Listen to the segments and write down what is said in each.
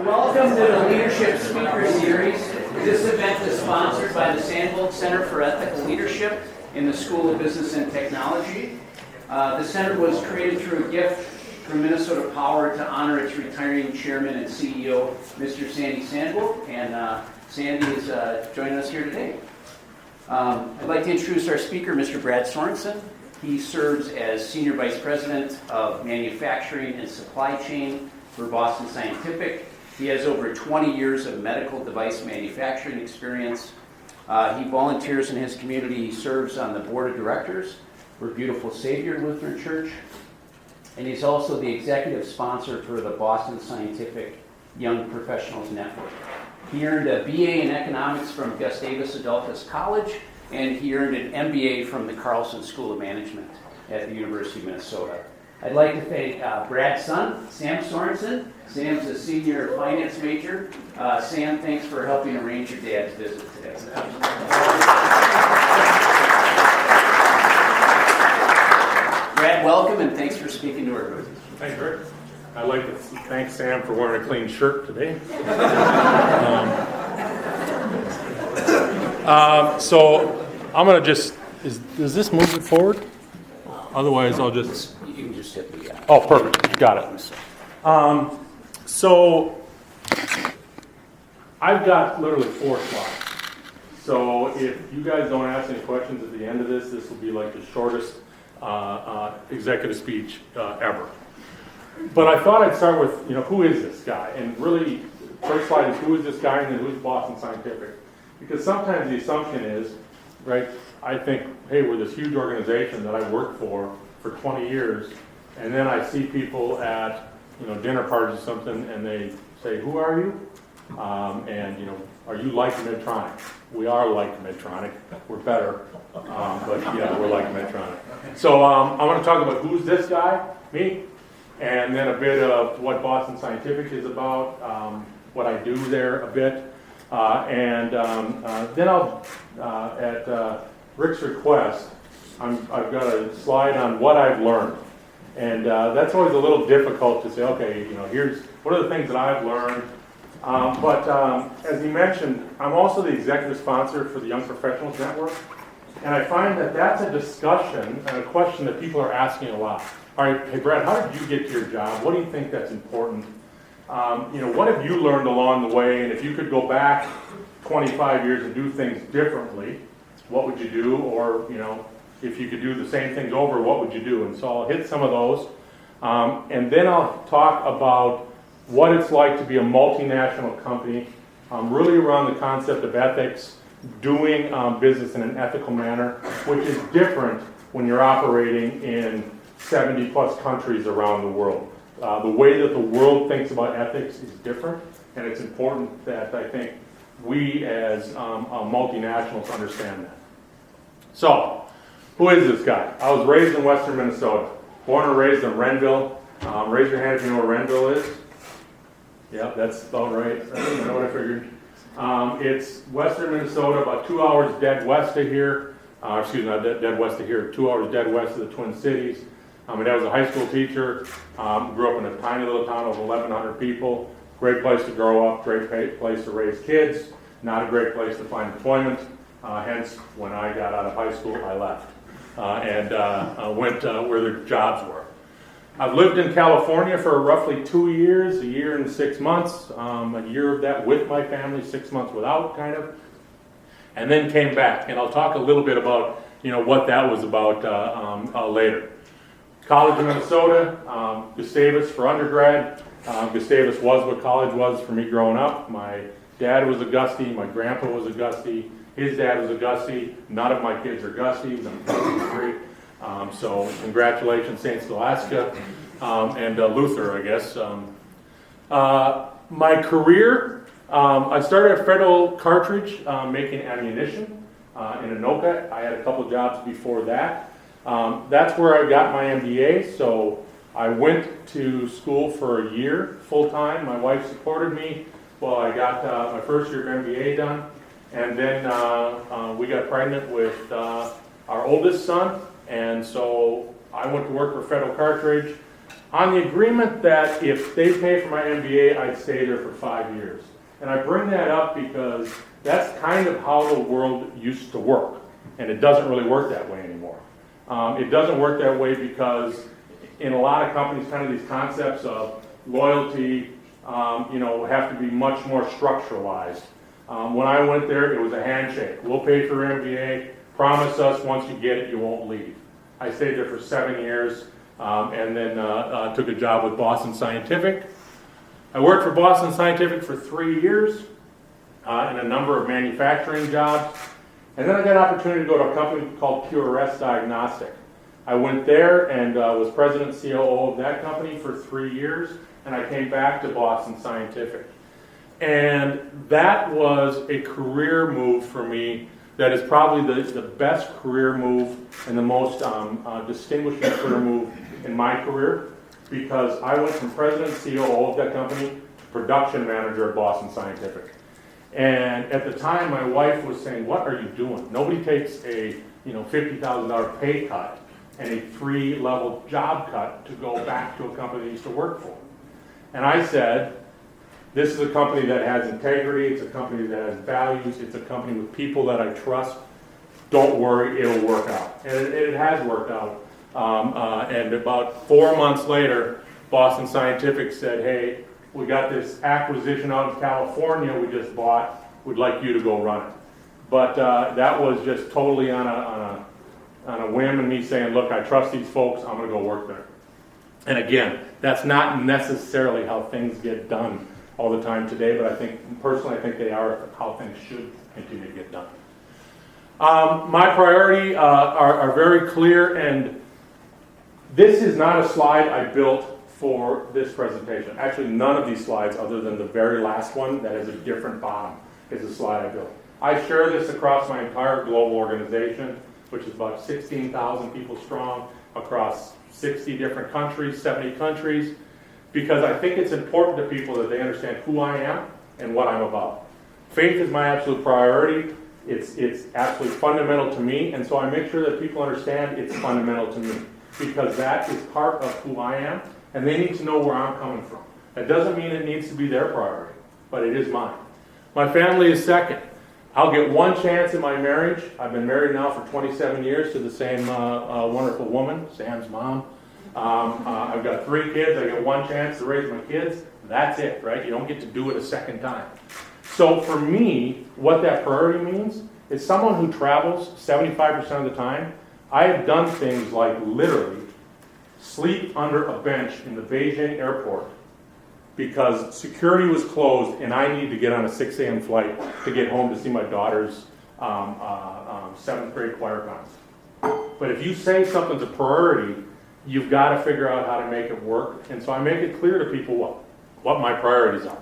Welcome to the Leadership Speaker Series. This event is sponsored by the Sandbulte Center for Ethical Leadership in the School of Business and Technology. The center was created through a gift from Minnesota Power to honor its retiring chairman and CEO, Mr. Sandy Sandbulte, and Sandy is joining us here today. I'd like to introduce our speaker, Mr. Brad Sorenson. He serves as Senior Vice President of Manufacturing and Supply Chain for Boston Scientific. He has over 20 years of medical device manufacturing experience. He volunteers in his community. He serves on the board of directors for Beautiful Savior Lutheran Church. And he's also the executive sponsor for the Boston Scientific Young Professionals Network. He earned a BA in economics from Gustavus Adolphus College, and he earned an MBA from the Carlson School of Management at the University of Minnesota. I'd like to thank Brad's son, Sam Sorenson. Sam's a senior finance major. Sam, thanks for helping arrange your dad's visit today. Brad, welcome, and thanks for speaking to our group. Thanks, Rick. I'd like to thank Sam for wearing a clean shirt today. So I'm going to just, does this move it forward? Otherwise, I'll just... You can just hit the... Oh, perfect. Got it. So I've got literally 4 slides. So if you guys don't ask any questions at the end of this, this will be like the shortest executive speech ever. But I thought I'd start with, who is this guy? And really, first slide is who is this guy, and then who's Boston Scientific? Because sometimes the assumption is, right, I think, hey, we're this huge organization that I've worked for 20 years, and then I see people at, dinner parties or something, and they say, who are you? Are you like Medtronic? We are like Medtronic. We're better, but yeah, we're like Medtronic. So I want to talk about who's this guy, me, and then a bit of what Boston Scientific is about, what I do there a bit, and then I'll, at Rick's request, I've got a slide on what I've learned. And that's always a little difficult to say, okay, here's what are the things that I've learned. But as he mentioned, I'm also the executive sponsor for the Young Professionals Network. And I find that that's a discussion and a question that people are asking a lot. All right, hey Brad, how did you get to your job? What do you think that's important? What have you learned along the way? And if you could go back 25 years and do things differently, what would you do? Or, if you could do the same things over, what would you do? And so I'll hit some of those. And then I'll talk about what it's like to be a multinational company, really around the concept of ethics, doing business in an ethical manner, which is different when you're operating in 70 plus countries around the world. The way that the world thinks about ethics is different, and it's important that I think we as multinationals understand that. So, who is this guy? I was raised in western Minnesota, born and raised in Renville. Raise your hand if you know where Renville is. Yeah, that's about right. I know what I figured. It's western Minnesota, about 2 hours dead west of here. Not dead west of here, 2 hours dead west of the Twin Cities. My dad was a high school teacher. Grew up in a tiny little town of 1,100 people. Great place to grow up, great place to raise kids. Not a great place to find employment. Hence, when I got out of high school, I left and went where the jobs were. I've lived in California for roughly 2 years, a year and 6 months. A year of that with my family, 6 months without, kind of. And then came back. And I'll talk a little bit about, what that was about later. College in Minnesota, Gustavus for undergrad. Gustavus was what college was for me growing up. My dad was a Gustie, my grandpa was a Gustie, his dad was a Gustie. None of my kids are Gusties. I'm Gustie 3. So congratulations, St. Scholastica and Luther, I guess. My career, I started at Federal Cartridge making ammunition in Anoka. I had a couple jobs before that. That's where I got my MBA. So I went to school for a year full-time. My wife supported me while I got my first year of MBA done. And then we got pregnant with our oldest son. And so I went to work for Federal Cartridge. on the agreement that if they pay for my MBA, I'd stay there for 5 years. And I bring that up because that's kind of how the world used to work. And it doesn't really work that way anymore. It doesn't work that way because in a lot of companies, kind of these concepts of loyalty, have to be much more structuralized. When I went there, it was a handshake. We'll pay for your MBA. Promise us once you get it, you won't leave. I stayed there for 7 years and then took a job with Boston Scientific. I worked for Boston Scientific for 3 years in a number of manufacturing jobs. And then I got an opportunity to go to a company called QRS Diagnostic. I went there and was president and COO of that company for 3 years, and I came back to Boston Scientific. And that was a career move for me that is probably the best career move and the most distinguishing career move in my career, because I went from president and COO of that company to production manager at Boston Scientific. And at the time, my wife was saying, "What are you doing? Nobody takes a $50,000 pay cut and a 3-level job cut to go back to a company they used to work for." And I said, this is a company that has integrity, it's a company that has values, it's a company with people that I trust. Don't worry, it'll work out. And it has worked out. And about 4 months later, Boston Scientific said, "Hey, we got this acquisition out of California we just bought, we'd like you to go run it." But that was just totally on a whim and me saying, "Look, I trust these folks, I'm going to go work there." And again, that's not necessarily how things get done all the time today, but I think they are how things should continue to get done. My priority are very clear, and this is not a slide I built for this presentation. Actually, none of these slides, other than the very last one that has a different bottom, is a slide I built. I share this across my entire global organization, which is about 16,000 people strong, across 60 different countries, 70 countries, because I think it's important to people that they understand who I am and what I'm about. Faith is my absolute priority. It's absolutely fundamental to me, and so I make sure that people understand it's fundamental to me, because that is part of who I am, and they need to know where I'm coming from. That doesn't mean it needs to be their priority, but it is mine. My family is second. I'll get one chance in my marriage. I've been married now for 27 years to the same wonderful woman, Sam's mom. I've got 3 kids. I get one chance to raise my kids. That's it, right? You don't get to do it a second time. So for me, what that priority means is someone who travels 75% of the time. I have done things like literally sleep under a bench in the Beijing airport because security was closed and I needed to get on a 6 a.m. flight to get home to see my daughter's 7th grade choir concert. But if you say something's a priority, you've got to figure out how to make it work. And so I make it clear to people what my priorities are.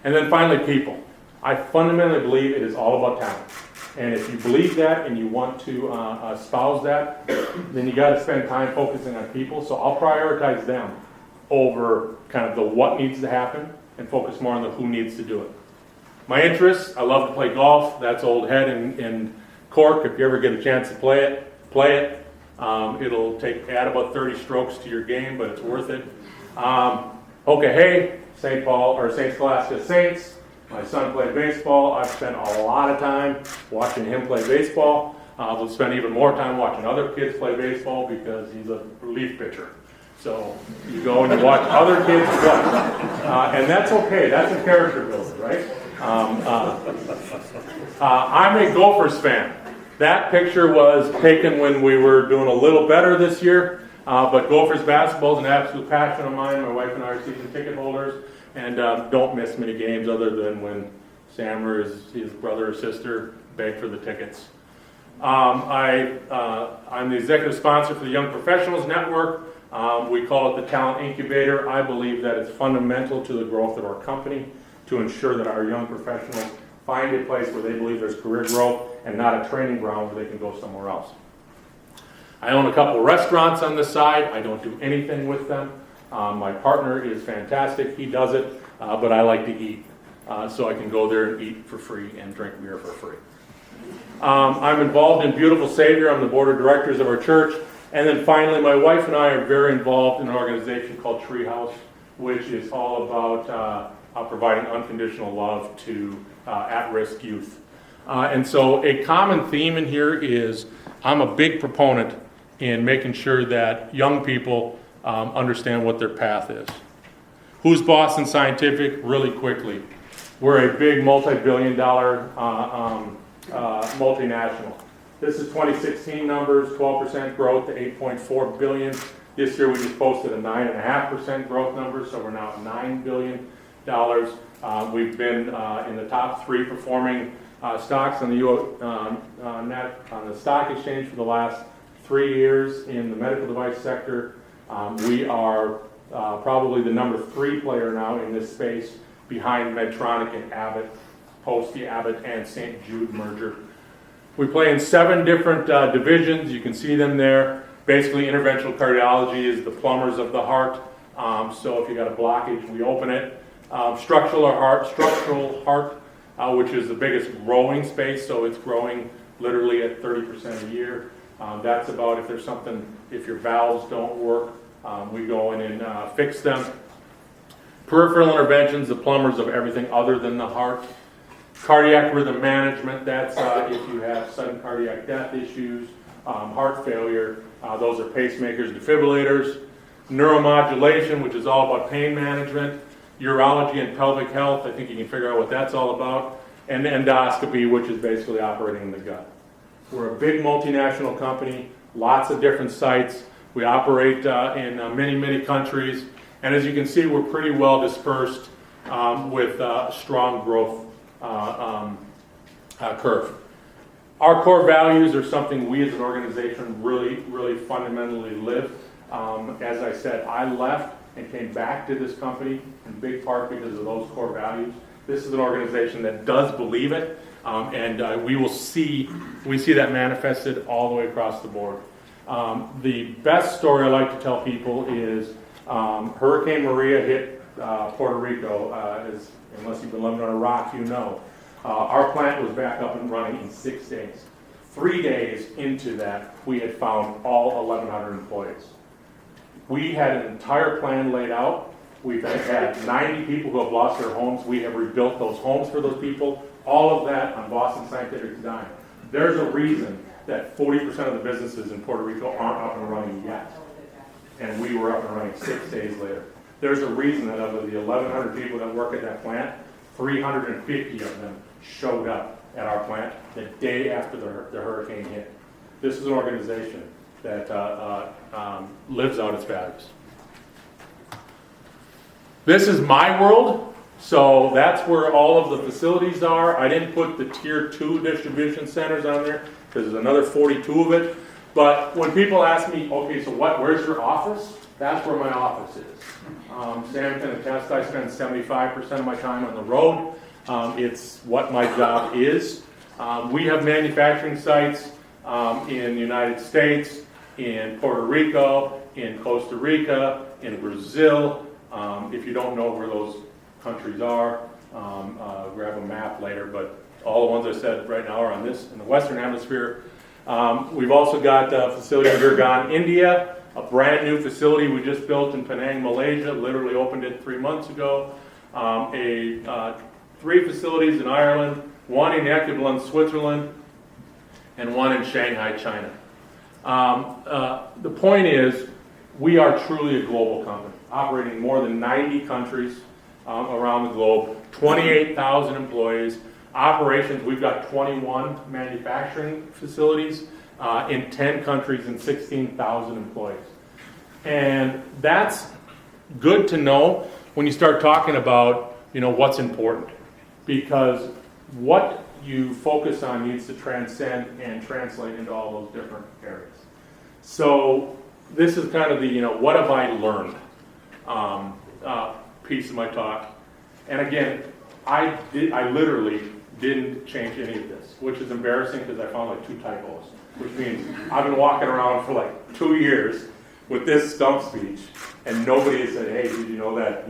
And then finally, people. I fundamentally believe it is all about talent. And if you believe that and you want to espouse that, then you got to spend time focusing on people. So I'll prioritize them over kind of the what needs to happen and focus more on the who needs to do it. My interests, I love to play golf. That's Old Head in Cork. If you ever get a chance to play it, play it. It'll add about 30 strokes to your game, but it's worth it. Okay, hey, St. Paul or St. Scholastica Saints. My son played baseball. I've spent a lot of time watching him play baseball. We'll spend even more time watching other kids play baseball because he's a relief pitcher. So you go and you watch other kids play. And that's okay. That's a character builder, right? I'm a Gophers fan. That picture was taken when we were doing a little better this year. But Gophers basketball is an absolute passion of mine. My wife and I are season ticket holders. And don't miss many games other than when Sam or his brother or sister beg for the tickets. I'm the executive sponsor for the Young Professionals Network. We call it the Talent Incubator. I believe that it's fundamental to the growth of our company to ensure that our young professionals find a place where they believe there's career growth and not a training ground where they can go somewhere else. I own a couple restaurants on the side. I don't do anything with them. My partner is fantastic. He does it, but I like to eat. So I can go there and eat for free and drink beer for free. I'm involved in Beautiful Savior. I'm the board of directors of our church. And then finally, my wife and I are very involved in an organization called Treehouse, which is all about providing unconditional love to at-risk youth. And so a common theme in here is I'm a big proponent in making sure that young people understand what their path is. Who's Boston Scientific? Really quickly. We're a big multi-billion-dollar multinational. This is 2016 numbers, 12% growth to $8.4 billion. This year we just posted a 9.5% growth number, so we're now at $9 billion. We've been in the top 3 performing stocks on the stock exchange for the last 3 years in the medical device sector. We are probably the number 3 player now in this space, behind Medtronic and Abbott, post the Abbott and St. Jude merger. We play in 7 different divisions. You can see them there. Basically, interventional cardiology is the plumbers of the heart. So if you got a blockage, we open it. Structural heart, which is the biggest growing space. So it's growing literally at 30% a year. That's about if your valves don't work, we go in and fix them. Peripheral interventions, the plumbers of everything other than the heart. Cardiac rhythm management, that's if you have sudden cardiac death issues, heart failure, those are pacemakers, defibrillators. Neuromodulation, which is all about pain management. Urology and pelvic health, I think you can figure out what that's all about. And endoscopy, which is basically operating in the gut. We're a big multinational company, lots of different sites. We operate in many, many countries. And as you can see, we're pretty well dispersed with strong growth curve. Our core values are something we as an organization really, really fundamentally live. As I said, I left and came back to this company in big part because of those core values. This is an organization that does believe it, and we see that manifested all the way across the board. The best story I like to tell people is Hurricane Maria hit Puerto Rico. Unless you've been living on a rock, you know. Our plant was back up and running in 6 days. 3 days into that, we had found all 1,100 employees. We had an entire plan laid out. We've had 90 people who have lost their homes. We have rebuilt those homes for those people. All of that on Boston Scientific's dime. There's a reason that 40% of the businesses in Puerto Rico aren't up and running yet. And we were up and running 6 days later. There's a reason that of the 1,100 people that work at that plant, 350 of them showed up at our plant the day after the hurricane hit. This is an organization that lives out its values. This is my world, so that's where all of the facilities are. I didn't put the Tier 2 distribution centers on there because there's another 42 of it. But when people ask me, okay, so where's your office? That's where my office is. Sam can attest, I spend 75% of my time on the road. It's what my job is. We have manufacturing sites in the United States, in Puerto Rico, in Costa Rica, in Brazil. If you don't know where those countries are, grab a map later, but all the ones I said right now are on this, in the Western Hemisphere. We've also got a facility in Gurgaon, India, a brand new facility we just built in Penang, Malaysia, literally opened it 3 months ago. 3 facilities in Ireland, 1 in Ecublin, Switzerland, and 1 in Shanghai, China. The point is, we are truly a global company, operating in more than 90 countries around the globe, 28,000 employees. Operations, we've got 21 manufacturing facilities in 10 countries and 16,000 employees. And that's good to know when you start talking about, what's important. Because what you focus on needs to transcend and translate into all those different areas. So this is kind of the, what have I learned piece of my talk. And again, I literally didn't change any of this, which is embarrassing because I found like 2 typos, which means I've been walking around for like 2 years with this stump speech, and nobody has said, hey, did you know that,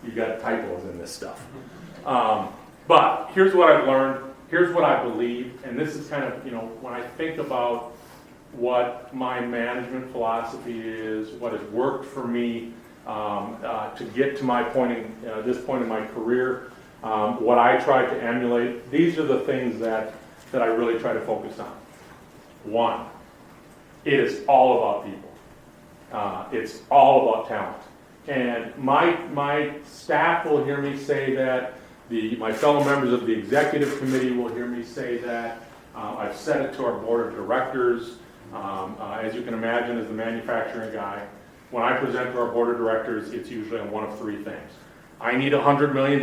you got typos in this stuff. But here's what I've learned, here's what I believe, and this is kind of, when I think about what my management philosophy is, what has worked for me to get to my this point in my career, what I try to emulate. These are the things that I really try to focus on. One, it is all about people. It's all about talent. And my staff will hear me say that. My fellow members of the executive committee will hear me say that. I've said it to our board of directors. As you can imagine, as the manufacturing guy, when I present to our board of directors, it's usually on one of three things. I need $100 million.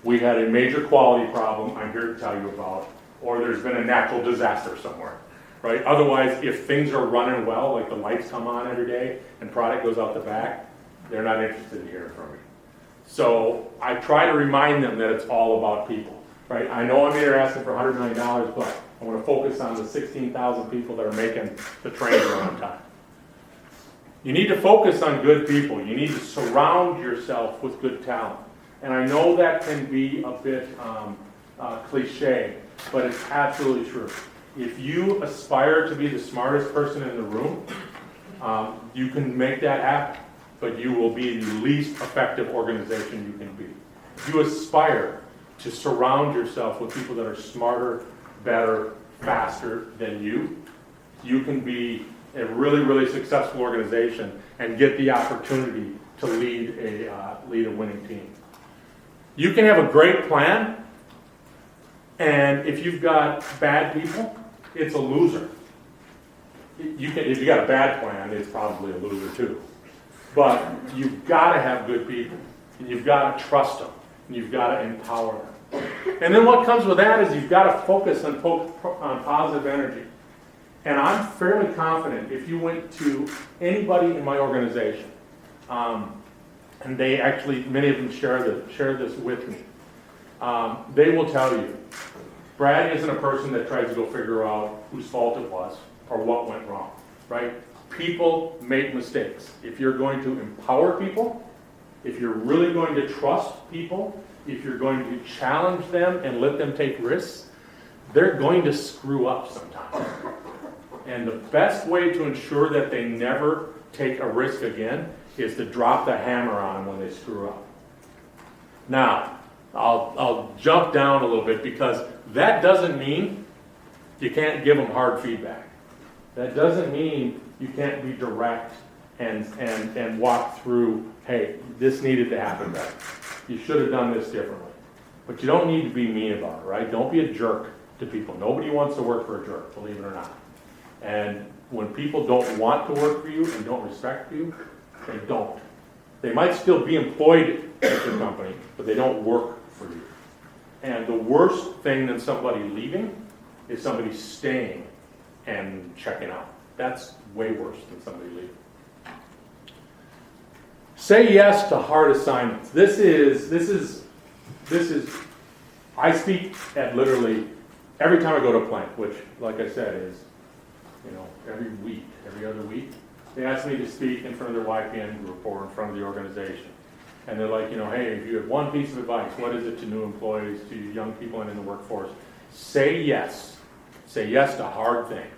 We had a major quality problem I'm here to tell you about, or there's been a natural disaster somewhere, right? Otherwise, if things are running well, like the lights come on every day and product goes out the back, they're not interested in hearing from me. So I try to remind them that it's all about people, right? I know I'm here asking for $100 million, but I want to focus on the 16,000 people that are making the train run on time. You need to focus on good people. You need to surround yourself with good talent. And I know that can be a bit cliche, but it's absolutely true. If you aspire to be the smartest person in the room, you can make that happen, but you will be the least effective organization you can be. If you aspire to surround yourself with people that are smarter, better, faster than you, you can be a really, really successful organization and get the opportunity to lead a winning team. You can have a great plan, and if you've got bad people, it's a loser. If you got a bad plan, it's probably a loser too. But you've got to have good people, and you've got to trust them, and you've got to empower them. And then what comes with that is you've got to focus on positive energy. And I'm fairly confident if you went to anybody in my organization, and they actually, many of them share this with me, they will tell you, Brad isn't a person that tries to go figure out whose fault it was or what went wrong, right? People make mistakes. If you're going to empower people, if you're really going to trust people, if you're going to challenge them and let them take risks, they're going to screw up sometimes. And the best way to ensure that they never take a risk again is to drop the hammer on them when they screw up. Now, I'll jump down a little bit because that doesn't mean you can't give them hard feedback. That doesn't mean you can't be direct and walk through, hey, this needed to happen better. You should have done this differently. But you don't need to be mean about it, right? Don't be a jerk to people. Nobody wants to work for a jerk, believe it or not. And when people don't want to work for you and don't respect you, they don't. They might still be employed at your company, but they don't work for you. And the worst thing than somebody leaving is somebody staying and checking out. That's way worse than somebody leaving. Say yes to hard assignments. This is, I speak at literally every time I go to a plant, which, like I said, is, every week, every other week. They ask me to speak in front of their YPN group or in front of the organization. And they're like, hey, if you have one piece of advice, what is it to new employees, to young people and in the workforce? Say yes. Say yes to hard things.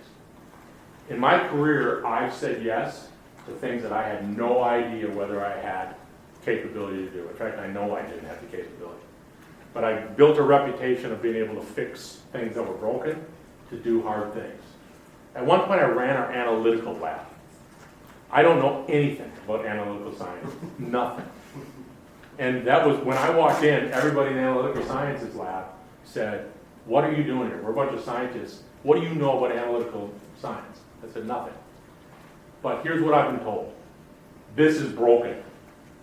In my career, I've said yes to things that I had no idea whether I had capability to do. In fact, I know I didn't have the capability. But I built a reputation of being able to fix things that were broken, to do hard things. At one point, I ran our analytical lab. I don't know anything about analytical science, nothing. And that was, when I walked in, everybody in the analytical sciences lab said, what are you doing here? We're a bunch of scientists. What do you know about analytical science? I said, nothing. But here's what I've been told. This is broken.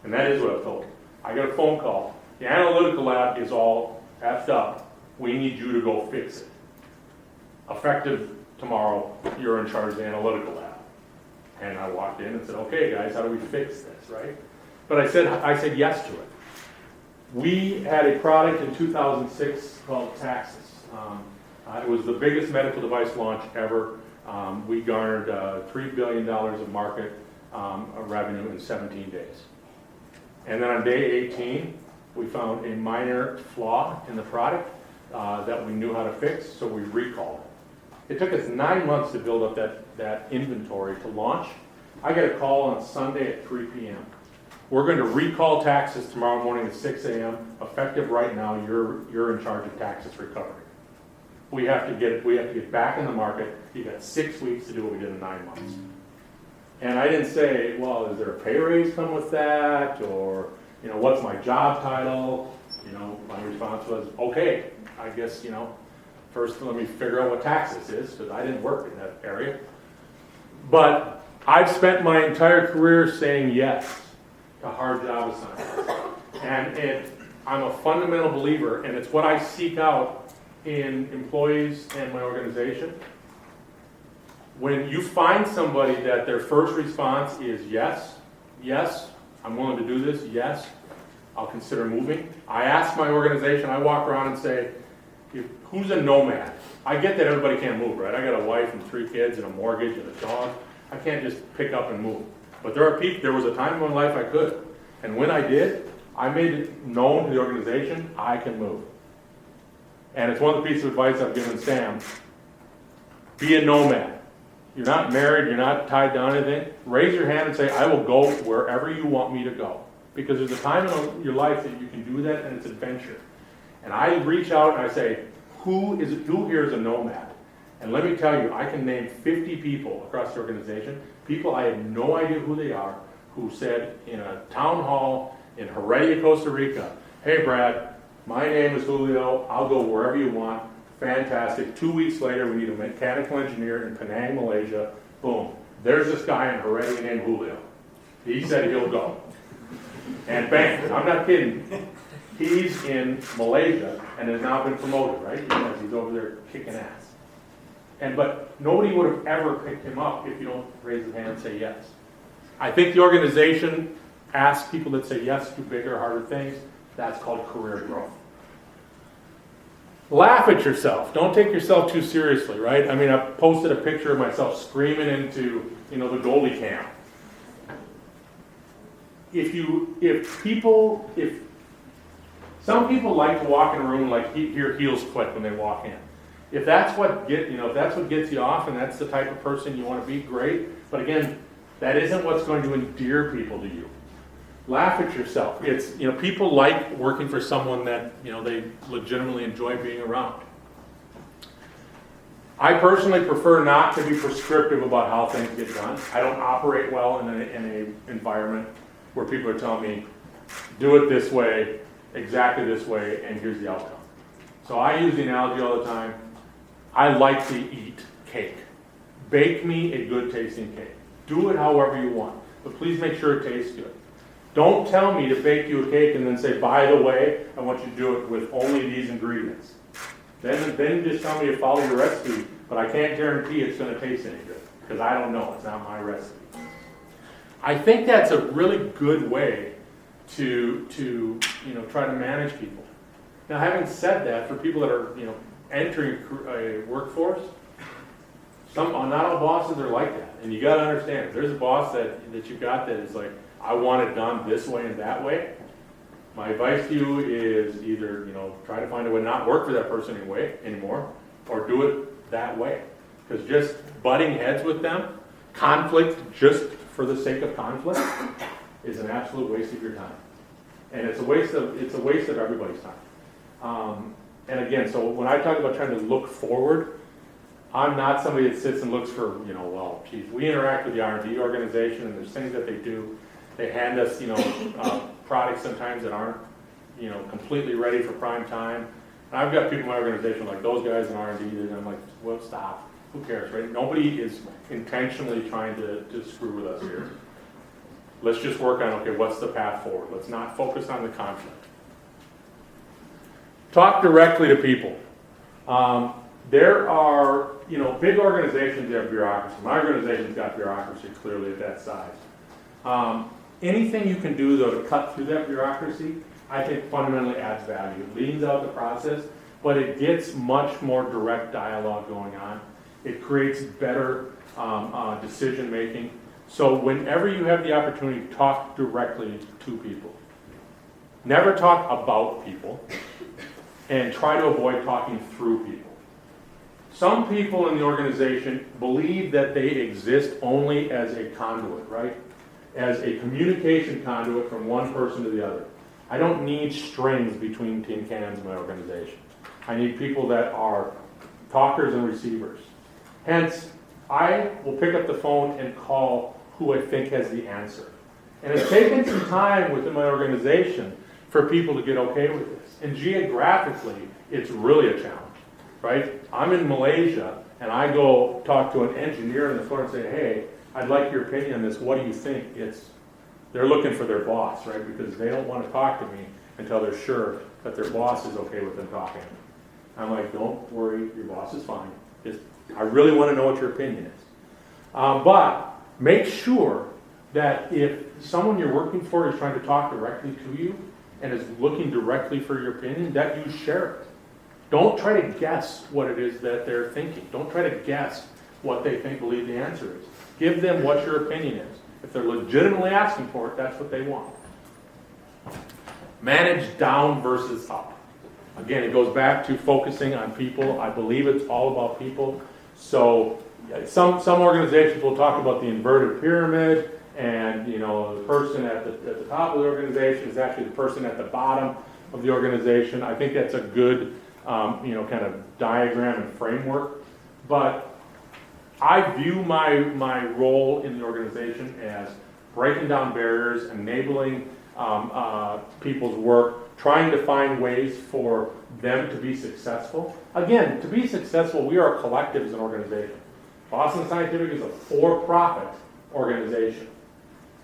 And that is what I've told. I got a phone call. The analytical lab is all effed up. We need you to go fix it. Effective tomorrow, you're in charge of the analytical lab. And I walked in and said, okay, guys, how do we fix this, right? But I said yes to it. We had a product in 2006 called Taxis. It was the biggest medical device launch ever. We garnered $3 billion of market revenue in 17 days. And then on day 18, we found a minor flaw in the product that we knew how to fix, so we recalled it. It took us 9 months to build up that inventory to launch. I get a call on Sunday at 3 p.m. We're going to recall taxes tomorrow morning at 6 a.m. Effective right now, you're in charge of taxes recovery. We have to get back in the market. You got 6 weeks to do what we did in 9 months. And I didn't say, well, is there a pay raise come with that? Or, what's my job title? My response was, okay, I guess, first let me figure out what taxes is, because I didn't work in that area. But I've spent my entire career saying yes to hard job assignments. And I'm a fundamental believer, and it's what I seek out in employees and my organization. When you find somebody that their first response is yes, I'm willing to do this, yes, I'll consider moving. I ask my organization, I walk around and say, who's a nomad? I get that everybody can't move, right? I got a wife and 3 kids and a mortgage and a dog. I can't just pick up and move. But there was a time in my life I could. And when I did, I made it known to the organization, I can move. And it's one of the pieces of advice I've given Sam. Be a nomad. You're not married, you're not tied down to anything. Raise your hand and say, I will go wherever you want me to go. Because there's a time in your life that you can do that, and it's adventure. And I reach out and I say, who here is a nomad? And let me tell you, I can name 50 people across the organization, people I have no idea who they are, who said in a town hall in Heredia, Costa Rica, hey Brad, my name is Julio, I'll go wherever you want, fantastic. 2 weeks later, we need a mechanical engineer in Penang, Malaysia, boom. There's this guy in Heredia named Julio. He said he'll go. And bang, I'm not kidding. He's in Malaysia and has now been promoted, right? Because he's over there kicking ass. But nobody would have ever picked him up if you don't raise your hand and say yes. I think the organization asks people that say yes to bigger, harder things. That's called career growth. Laugh at yourself. Don't take yourself too seriously, right? I mean, I posted a picture of myself screaming into, the goalie cam. Some people like to walk in a room and like hear heels click when they walk in. If that's what gets you off and that's the type of person you want to be, great. But again, that isn't what's going to endear people to you. Laugh at yourself. It's, people like working for someone that, they legitimately enjoy being around. I personally prefer not to be prescriptive about how things get done. I don't operate well in an environment where people are telling me, do it this way, exactly this way, and here's the outcome. So I use the analogy all the time. I like to eat cake. Bake me a good tasting cake. Do it however you want, but please make sure it tastes good. Don't tell me to bake you a cake and then say, by the way, I want you to do it with only these ingredients. Then just tell me to follow your recipe, but I can't guarantee it's going to taste any good, because I don't know. It's not my recipe. I think that's a really good way to try to manage people. Now, having said that, for people that are entering a workforce, not all bosses are like that, and you got to understand. If there's a boss that you've got that is like, I want it done this way and that way, my advice to you is either try to find a way to not work for that person anymore, or do it that way. Because just butting heads with them, conflict just for the sake of conflict, is an absolute waste of your time, and it's a waste of everybody's time. And again, so when I talk about trying to look forward, I'm not somebody that sits and looks for, well, geez, we interact with the R&D organization, and there's things that they do. They hand us, products sometimes that aren't, completely ready for prime time. And I've got people in my organization like those guys in R&D, and I'm like, well, stop. Who cares, right? Nobody is intentionally trying to screw with us here. Let's just work on, okay, what's the path forward? Let's not focus on the conflict. Talk directly to people. There are, big organizations that have bureaucracy. My organization's got bureaucracy clearly at that size. Anything you can do, though, to cut through that bureaucracy, I think fundamentally adds value. It leans out the process, but it gets much more direct dialogue going on. It creates better decision making. So whenever you have the opportunity, talk directly to people. Never talk about people, and try to avoid talking through people. some people in the organization believe that they exist only as a conduit, right? As a communication conduit from one person to the other. I don't need strings between tin cans in my organization. I need people that are talkers and receivers. Hence, I will pick up the phone and call who I think has the answer. And it's taken some time within my organization for people to get okay with this. And geographically, it's really a challenge, right? I'm in Malaysia, and I go talk to an engineer on the floor and say, hey, I'd like your opinion on this. What do you think? They're looking for their boss, right? Because they don't want to talk to me until they're sure that their boss is okay with them talking to me. I'm like, don't worry, your boss is fine. I really want to know what your opinion is. But make sure that if someone you're working for is trying to talk directly to you and is looking directly for your opinion, that you share it. Don't try to guess what it is that they're thinking. Don't try to guess what they believe the answer is. Give them what your opinion is. If they're legitimately asking for it, that's what they want. Manage down versus up. Again, it goes back to focusing on people. I believe it's all about people. So some organizations will talk about the inverted pyramid, and the person at the top of the organization is actually the person at the bottom of the organization. I think that's a good kind of diagram and framework. But I view my role in the organization as breaking down barriers, enabling people's work, trying to find ways for them to be successful. Again, to be successful, we are a collective as an organization. Boston Scientific is a for-profit organization.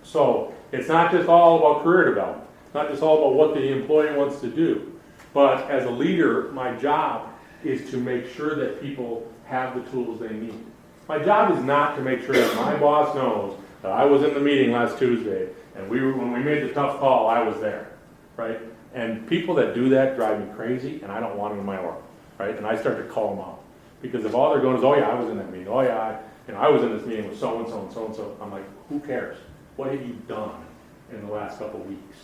So it's not just all about career development. It's not just all about what the employee wants to do. But as a leader, my job is to make sure that people have the tools they need. My job is not to make sure that my boss knows that I was in the meeting last Tuesday, and when we made the tough call, I was there, right? And people that do that drive me crazy, and I don't want them in my org, right? And I start to call them out. Because if all they're going is, oh yeah, I was in that meeting, oh yeah, I was in this meeting with so-and-so and so-and-so, I'm like, who cares? What have you done in the last couple of weeks?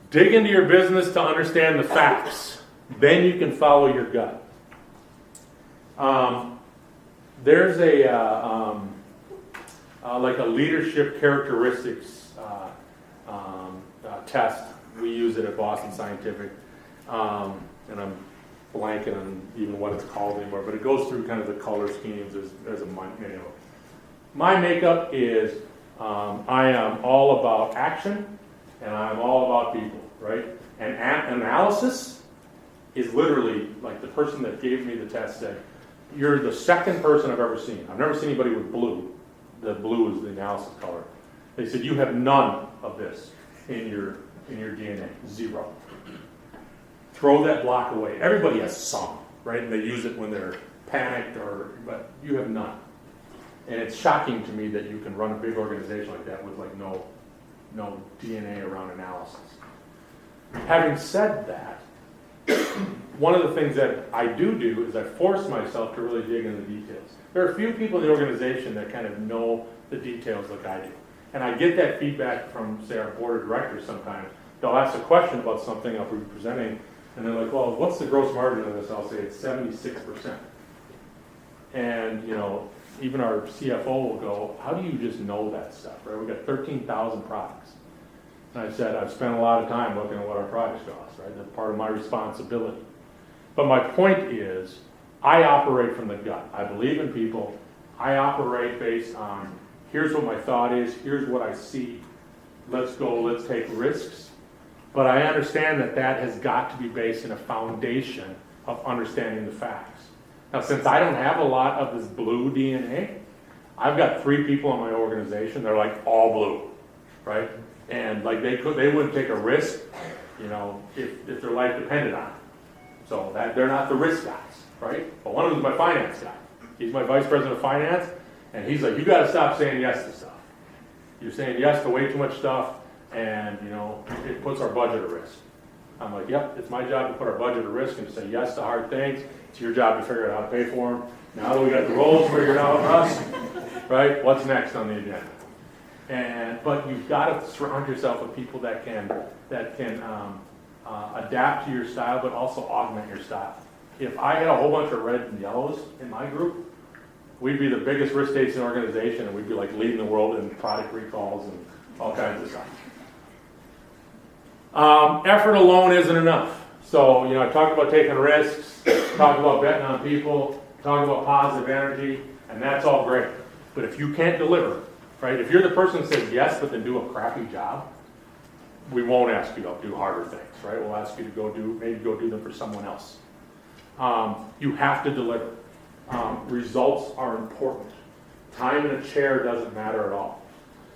Dig into your business to understand the facts. Then you can follow your gut. There's like a leadership characteristics test. We use it at Boston Scientific, and I'm blanking on even what it's called anymore, but it goes through kind of the color schemes as a manual. My makeup is I am all about action, and I'm all about people, right? And analysis is literally, like the person that gave me the test said, you're the second person I've ever seen. I've never seen anybody with blue. The blue is the analysis color. They said, you have none of this in your DNA, zero. Throw that block away. Everybody has some, right? And they use it when they're panicked, but you have none. And it's shocking to me that you can run a big organization like that with like no DNA around analysis. Having said that, one of the things that I do is I force myself to really dig into the details. There are a few people in the organization that kind of know the details like I do. And I get that feedback from, say, our board of directors sometimes. They'll ask a question about something I'll be presenting, and they're like, well, what's the gross margin of this? I'll say it's 76%. And, even our CFO will go, how do you just know that stuff, right? We've got 13,000 products. And I said, I've spent a lot of time looking at what our products cost, right? That's part of my responsibility. But my point is, I operate from the gut. I believe in people. I operate based on, here's what my thought is, here's what I see. Let's go, let's take risks. But I understand that has got to be based in a foundation of understanding the facts. Now, since I don't have a lot of this blue DNA, I've got 3 people in my organization. They're like all blue, right? And like they wouldn't take a risk, if their life depended on it. So that they're not the risk guys, right? But one of them is my finance guy. He's my vice president of finance, and he's like, you got to stop saying yes to stuff. You're saying yes to way too much stuff, and it puts our budget at risk. I'm like, yep, it's my job to put our budget at risk and to say yes to hard things. It's your job to figure out how to pay for them. Now that we got the roles figured out with us, right? What's next on the agenda? But you've got to surround yourself with people that can adapt to your style, but also augment your style. if I had a whole bunch of reds and yellows in my group, we'd be the biggest risk-taking organization, and we'd be like leading the world in product recalls and all kinds of stuff. Effort alone isn't enough. So, I talked about taking risks, talked about betting on people, talked about positive energy, and that's all great. But if you can't deliver, right? If you're the person that says yes, but then do a crappy job, we won't ask you to do harder things, right? We'll ask you to maybe go do them for someone else. You have to deliver. Results are important. Time in a chair doesn't matter at all.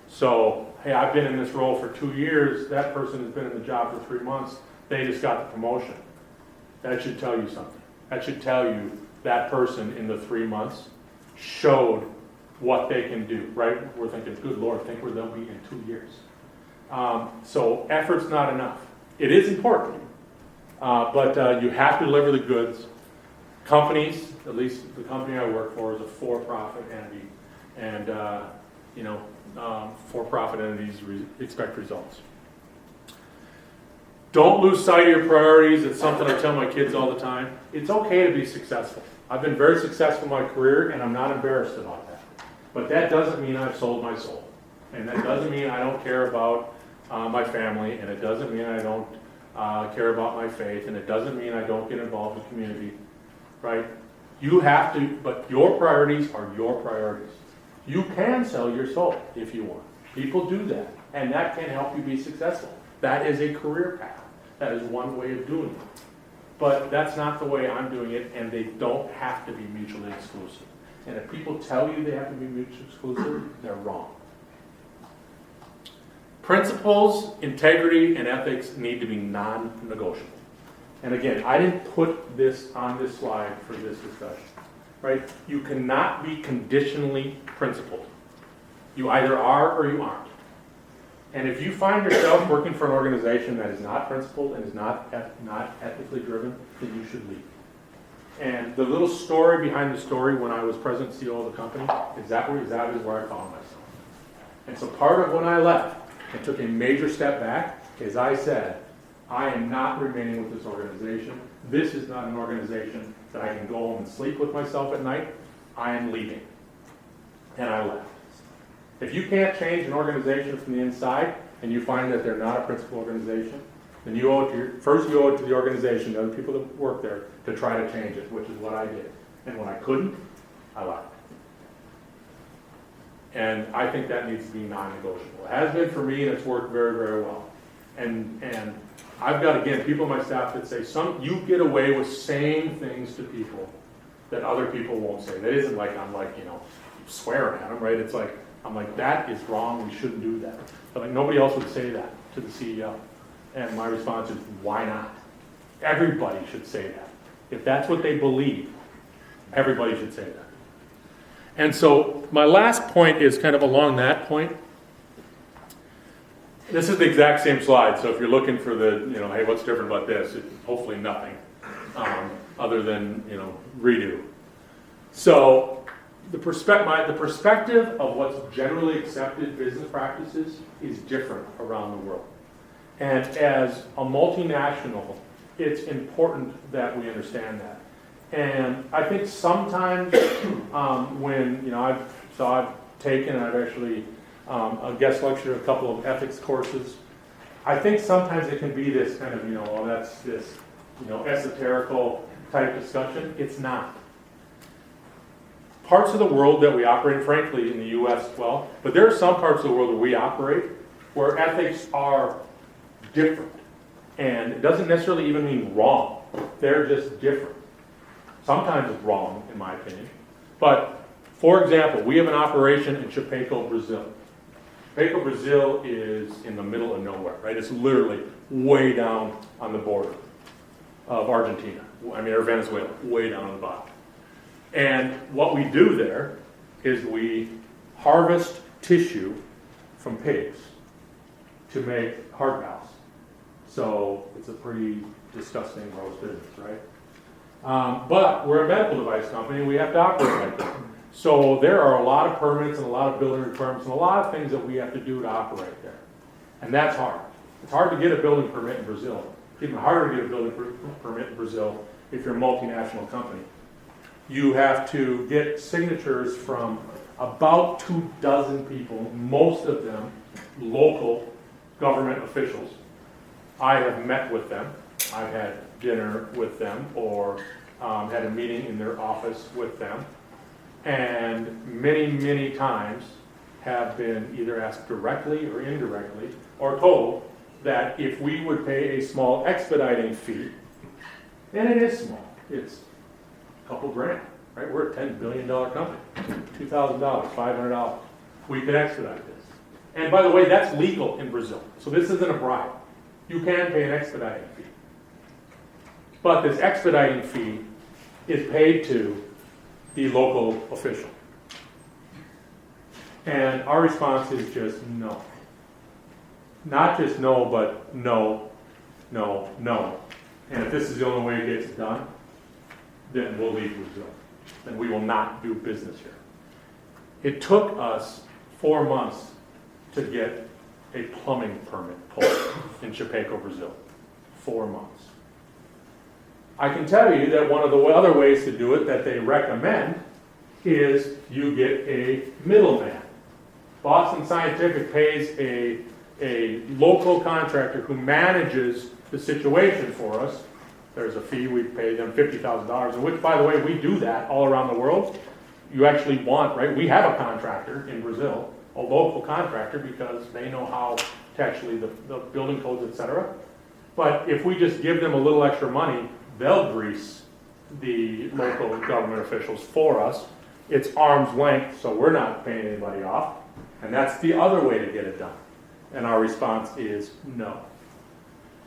So, hey, I've been in this role for 2 years. That person has been in the job for 3 months. They just got the promotion. That should tell you something. That should tell you that person in the 3 months showed what they can do, right? We're thinking, good Lord, think where they'll be in 2 years. So effort's not enough. It is important, but you have to deliver the goods. Companies, at least the company I work for, is a for-profit entity, and for-profit entities expect results. Don't lose sight of your priorities. It's something I tell my kids all the time. It's okay to be successful. I've been very successful in my career, and I'm not embarrassed about that. But that doesn't mean I've sold my soul. And that doesn't mean I don't care about my family, and it doesn't mean I don't care about my faith, and it doesn't mean I don't get involved in community, right? You have to, but your priorities are your priorities. You can sell your soul if you want. People do that, and that can help you be successful. That is a career path. That is one way of doing it. But that's not the way I'm doing it, and they don't have to be mutually exclusive. And if people tell you they have to be mutually exclusive, they're wrong. Principles, integrity, and ethics need to be non-negotiable. And again, I didn't put this on this slide for this discussion, right? You cannot be conditionally principled. You either are or you aren't. And if you find yourself working for an organization that is not principled and is not ethically driven, then you should leave. And the little story behind the story, when I was president and CEO of the company, is that is where I found myself. And so part of when I left and took a major step back is I said, I am not remaining with this organization. This is not an organization that I can go home and sleep with myself at night. I am leaving. And I left. If you can't change an organization from the inside and you find that they're not a principal organization, then you owe it to the organization, the other people that work there, to try to change it, which is what I did. And when I couldn't, I left. And I think that needs to be non-negotiable. It has been for me, and it's worked very, very well. And I've got, again, people on my staff that say, you get away with saying things to people that other people won't say. That isn't like I'm swearing at them, right? It's like, I'm like, that is wrong, we shouldn't do that. But like, nobody else would say that to the CEO. And my response is, why not? Everybody should say that. If that's what they believe, everybody should say that. And so my last point is kind of along that point. This is the exact same slide, so if you're looking for the, hey, what's different about this? Hopefully nothing, other than, redo. So the perspective of what's generally accepted business practices is different around the world. And as a multinational, it's important that we understand that. And I think sometimes when, I've taken and I've actually a guest lectured a couple of ethics courses, I think sometimes it can be this kind of, that's this, esoterical type discussion. It's not. Parts of the world that we operate in, frankly, in the U.S. as well, but there are some parts of the world where we operate where ethics are different. And it doesn't necessarily even mean wrong. They're just different. Sometimes it's wrong, in my opinion. But, for example, we have an operation in Chapeco, Brazil. Chapeco, Brazil is in the middle of nowhere, right? It's literally way down on the border of Argentina. Or Venezuela, way down on the bottom. And what we do there is we harvest tissue from pigs to make heart valves. So it's a pretty disgusting, gross business, right? But we're a medical device company, and we have to operate like that. So there are a lot of permits and a lot of building requirements and a lot of things that we have to do to operate there. And that's hard. It's hard to get a building permit in Brazil. It's even harder to get a building permit in Brazil if you're a multinational company. You have to get signatures from about 24 people, most of them local government officials. I have met with them. I've had dinner with them or had a meeting in their office with them. And many, many times have been either asked directly or indirectly or told that if we would pay a small expediting fee, and it is small, it's a couple grand, right? We're a $10 billion company, $2,000, $500. We could expedite this. And by the way, that's legal in Brazil. So this isn't a bribe. You can pay an expediting fee. But this expediting fee is paid to the local official. And our response is just no. Not just no, but no, no, no. And if this is the only way it gets done, then we'll leave Brazil. Then we will not do business here. It took us 4 months to get a plumbing permit pulled in Chapecó, Brazil. 4 months. I can tell you that one of the other ways to do it that they recommend is you get a middleman. Boston Scientific pays a local contractor who manages the situation for us. There's a fee, we pay them $50,000, which, by the way, we do that all around the world. You actually want, right? We have a contractor in Brazil, a local contractor, because they know how to actually, the building codes, etc. But if we just give them a little extra money, they'll grease the local government officials for us. It's arm's length, so we're not paying anybody off. And that's the other way to get it done. And our response is no.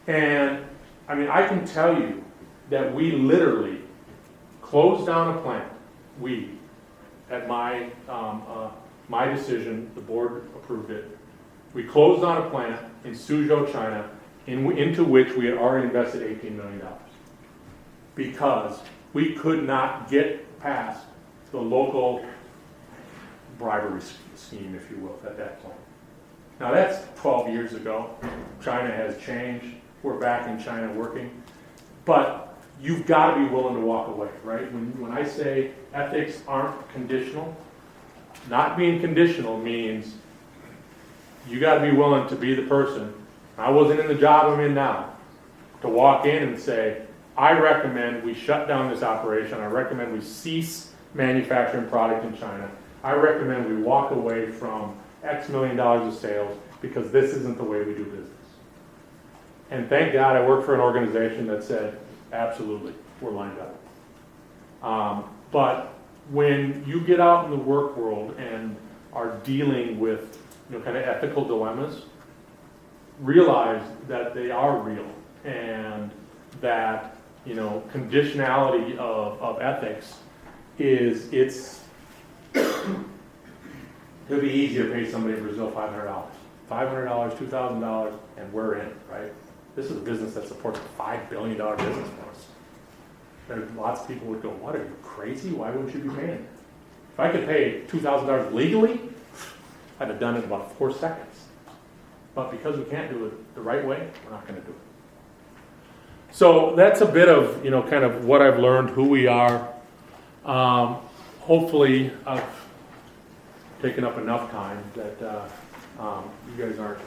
And I mean, I can tell you that we literally closed down a plant. We, at my decision, the board approved it. We closed down a plant in Suzhou, China, into which we had already invested $18 million. Because we could not get past the local bribery scheme, if you will, at that point. Now that's 12 years ago. China has changed. We're back in China working. But you've got to be willing to walk away, right? When I say ethics aren't conditional, not being conditional means you got to be willing to be the person. I wasn't in the job I'm in now, to walk in and say, I recommend we shut down this operation. I recommend we cease manufacturing product in China. I recommend we walk away from X million dollars of sales because this isn't the way we do business. And thank God I work for an organization that said, absolutely, we're lined up. But when you get out in the work world and are dealing with kind of ethical dilemmas, realize that they are real and that conditionality of ethics is it'll be easier to pay somebody in Brazil $500, $2,000, and we're in, right? This is a business that supports a $5 billion business for us. There's lots of people would go, what, are you crazy? Why wouldn't you be paying it? If I could pay $2,000 legally, I'd have done it in about 4 seconds. But because we can't do it the right way, we're not going to do it. So that's a bit of, kind of what I've learned, who we are. Hopefully I've taken up enough time that you guys aren't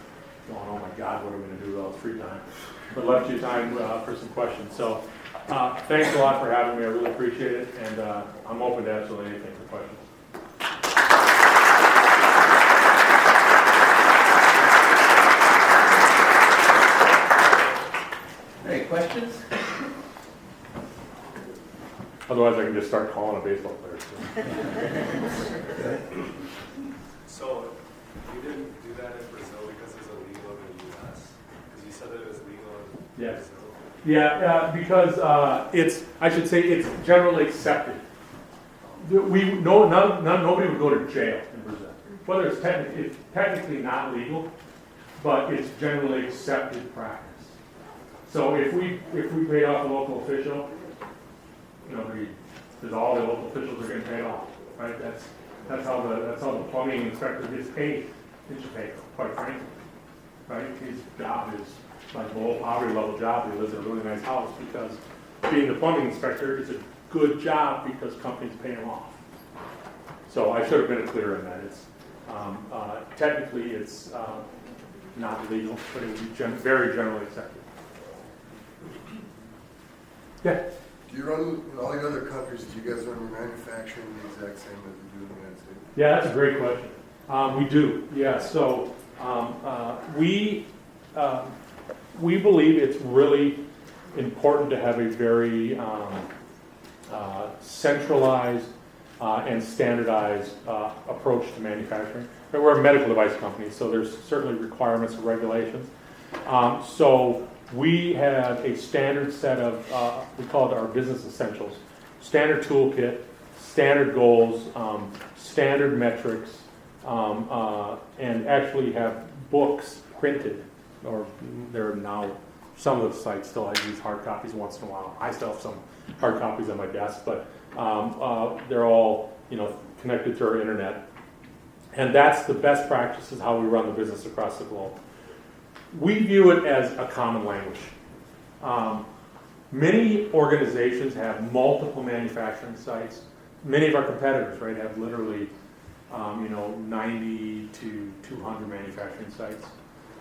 going, oh my God, what are we going to do with all this free time? But left you time for some questions. So thanks a lot for having me. I really appreciate it. And I'm open to absolutely anything for questions. Any questions? Otherwise, I can just start calling a baseball player. So you didn't do that in Brazil because it's illegal in the U.S.? Because you said that it was legal in Yes. Brazil. Yeah, because I should say it's generally accepted. Nobody would go to jail in Brazil. Whether it's technically not legal, but it's generally accepted practice. So if we paid off a local official, because all the local officials are getting paid off, right? That's how the plumbing inspector gets paid in Chapecó, quite frankly, right? His job is like below poverty level job. He lives in a really nice house because being the plumbing inspector is a good job because companies pay them off. So I should have been clear on that. It's, technically, it's not legal, but it would be very generally accepted. Yeah? Do you run, in all the other countries, do you guys run your manufacturing the exact same as you do in the United States? Yeah, that's a great question. We do, yeah. So we believe it's really important to have a very centralized and standardized approach to manufacturing. We're a medical device company, so there's certainly requirements and regulations. So we have a standard set of, we call it our business essentials, standard toolkit, standard goals, standard metrics, and actually have books printed, or there are now, some of the sites still use hard copies once in a while. I still have some hard copies on my desk, but they're all, connected to our internet. And that's the best practices how we run the business across the globe. We view it as a common language. Many organizations have multiple manufacturing sites. Many of our competitors, right, have literally, 90 to 200 manufacturing sites.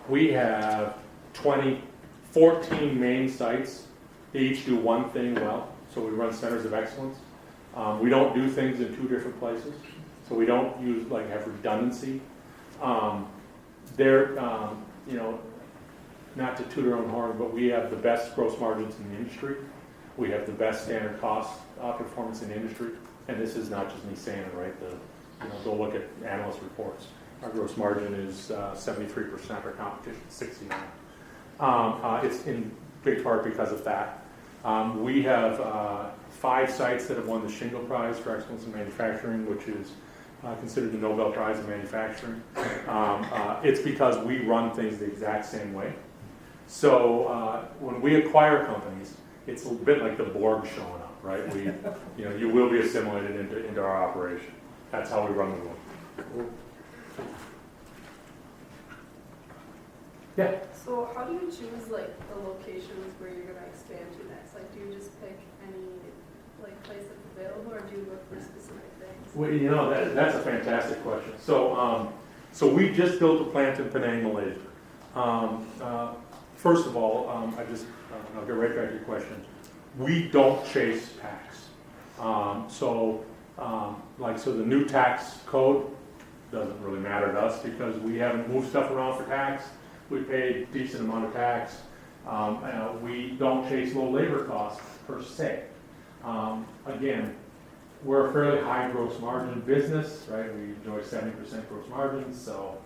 We have 14 main sites. They each do one thing well, so we run centers of excellence. We don't do things in 2 different places, so we don't have redundancy. Not to toot our own horn, but we have the best gross margins in the industry. We have the best standard cost performance in the industry, and this is not just me saying it, right? Go look at analyst reports. Our gross margin is 73%, our competition is 69%. It's in big part because of that. We have 5 sites that have won the Shingle Prize for Excellence in Manufacturing, which is considered the Nobel Prize in Manufacturing. It's because we run things the exact same way. So when we acquire companies, it's a bit like the Borg showing up, right? You will be assimilated into our operation. That's how we run the world. Yeah. So how do you choose the locations where you're going to expand to next? Do you just pick any place that's available, or do you look for specific things? Well, that's a fantastic question. So we just built a plant in Penang, Malaysia. First of all, I'll get right back to your question. We don't chase tax. So the new tax code doesn't really matter to us because we haven't moved stuff around for tax. We pay a decent amount of tax. We don't chase low labor costs per se. Again, we're a fairly high gross margin business, right? We enjoy 70% gross margins, so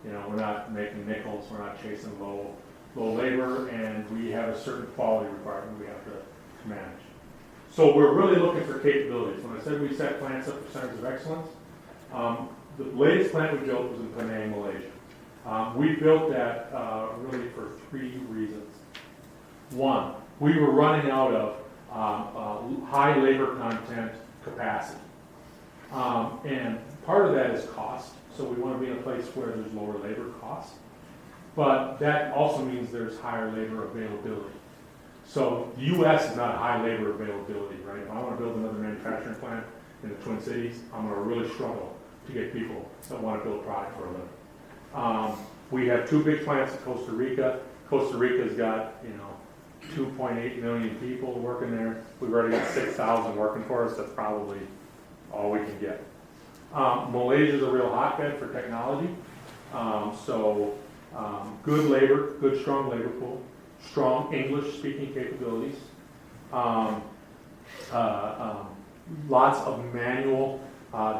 we're not making nickels, we're not chasing low labor, and we have a certain quality requirement we have to manage. So we're really looking for capabilities. When I said we set plants up for centers of excellence, the latest plant we built was in Penang, Malaysia. We built that really for 3 reasons. One, we were running out of high labor content capacity. And part of that is cost, so we want to be in a place where there's lower labor costs. But that also means there's higher labor availability. So the U.S. is not high labor availability, right? If I want to build another manufacturing plant in the Twin Cities, I'm going to really struggle to get people that want to build product for a living. We have 2 big plants in Costa Rica. Costa Rica's got, 2.8 million people working there. We've already got 6,000 working for us. That's probably all we can get. Malaysia's a real hotbed for technology. Good labor, good strong labor pool, strong English speaking capabilities, lots of manual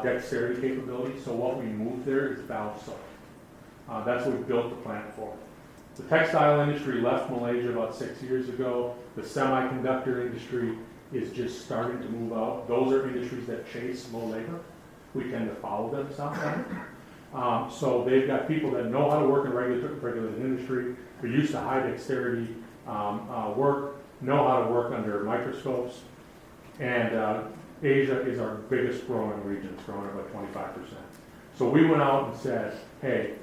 dexterity capabilities. So what we moved there is valve sewing. That's what we built the plant for. The textile industry left Malaysia about 6 years ago. The semiconductor industry is just starting to move out. Those are industries that chase low labor. We tend to follow them sometimes. So they've got people that know how to work in regulated industry. They're used to high dexterity work, know how to work under microscopes. And Asia is our biggest growing region. It's growing about 25%. So we went out and said, hey,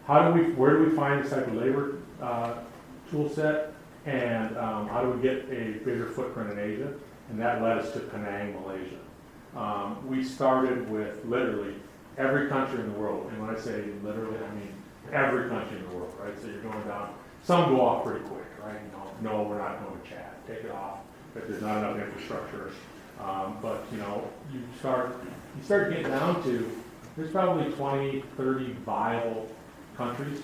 where do we find this type of labor tool set? And how do we get a bigger footprint in Asia? And that led us to Penang, Malaysia. We started with literally every country in the world. And when I say literally, I mean every country in the world, right? So you're going down, some go off pretty quick, right? No, we're not going to Chad, take it off, if there's not enough infrastructure. But you start getting down to, there's probably 20, 30 viable countries.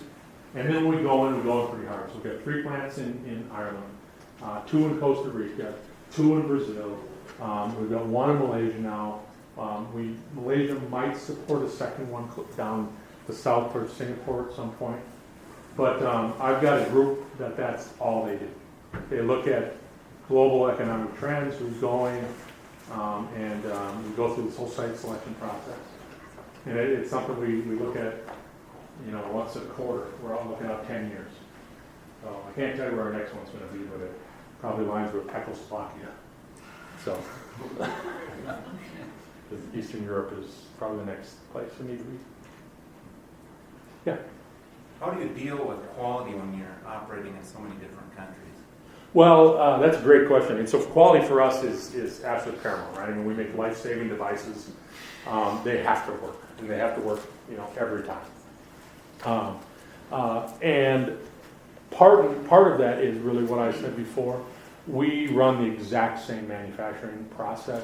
And then we go in pretty hard. So we've got 3 plants in Ireland, 2 in Costa Rica, 2 in Brazil. We've got 1 in Malaysia now. Malaysia might support a second one down the south towards Singapore at some point. But I've got a group that's all they do. They look at global economic trends, who's going, and we go through this whole site selection process. And it's something we look at, once a quarter. We're all looking out 10 years. So I can't tell you where our next one's going to be, but it probably lines with Czechoslovakia. So, Eastern Europe is probably the next place we need to be. Yeah. How do you deal with quality when you're operating in so many different countries? Well, that's a great question. And so quality for us is absolutely paramount, right? I mean, we make life-saving devices. They have to work, and they have to work, every time. And part of that is really what I said before. We run the exact same manufacturing process,